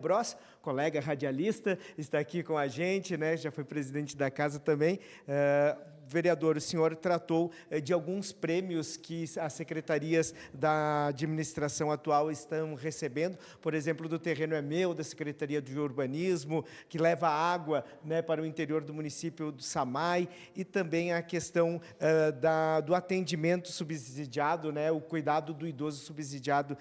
Bros, colega radialista, está aqui com a gente, né? Já foi presidente da casa também. Vereador, o senhor tratou de alguns prêmios que as secretarias da administração atual estão recebendo, por exemplo, do Terreno é Meu, da Secretaria de Urbanismo, que leva água, né, para o interior do município do Samay, e também a questão do atendimento subsidiado, né, o cuidado do idoso subsidiado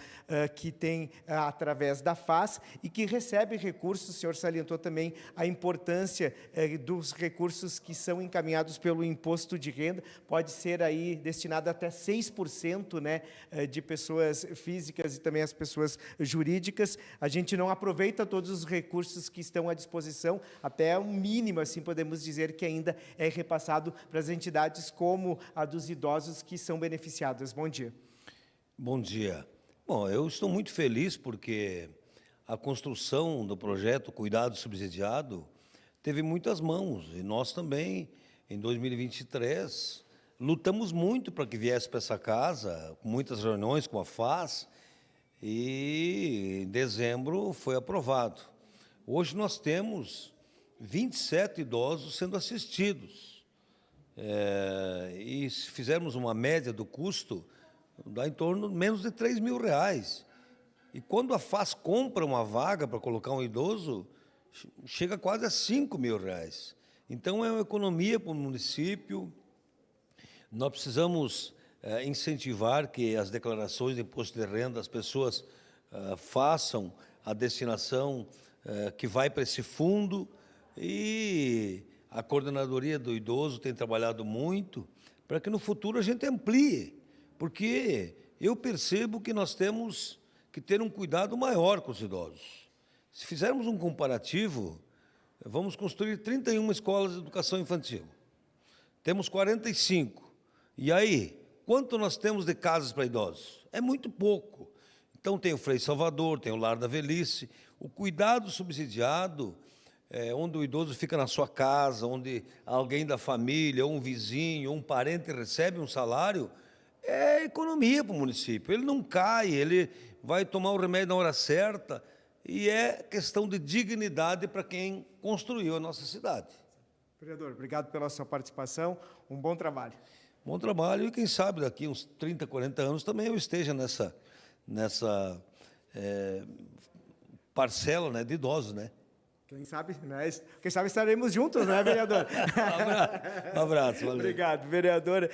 que tem através da FAS e que recebe recursos. O senhor salientou também a importância dos recursos que são encaminhados pelo imposto de renda, pode ser aí destinado até 6%, né, de pessoas físicas e também as pessoas jurídicas. A gente não aproveita todos os recursos que estão à disposição, até um mínimo, assim podemos dizer, que ainda é repassado para as entidades como a dos idosos que são beneficiadas. Bom dia. Bom dia. Bom, eu estou muito feliz porque a construção do projeto Cuidado Subsidiado teve muitas mãos e nós também, em 2023, lutamos muito para que viesse para essa casa, com muitas reuniões com a FAS, e em dezembro foi aprovado. Hoje nós temos 27 idosos sendo assistidos. E se fizermos uma média do custo, dá em torno de menos de R$ 3.000. E quando a FAS compra uma vaga para colocar um idoso, chega quase a R$ 5.000. Então, é uma economia para o município. Nós precisamos incentivar que as declarações de imposto de renda, as pessoas façam a destinação que vai para esse fundo. E a Coordenadoria do Idoso tem trabalhado muito para que no futuro a gente amplie, porque eu percebo que nós temos que ter um cuidado maior com os idosos. Se fizermos um comparativo, vamos construir 31 escolas de educação infantil. Temos 45. E aí, quanto nós temos de casas para idosos? É muito pouco. Então tem o Frei Salvador, tem o Lar da Velhice. O cuidado subsidiado, onde o idoso fica na sua casa, onde alguém da família, ou um vizinho, ou um parente recebe um salário, é economia para o município. Ele não cai, ele vai tomar o remédio na hora certa, e é questão de dignidade para quem construiu a nossa cidade. Vereador, obrigado pela sua participação, um bom trabalho. Bom trabalho, e quem sabe daqui uns 30, 40 anos também eu esteja nessa parcela, né, de idosos, né? Quem sabe, né? Quem sabe estaremos juntos, né, vereador? Um abraço, valeu. Obrigado, vereadora.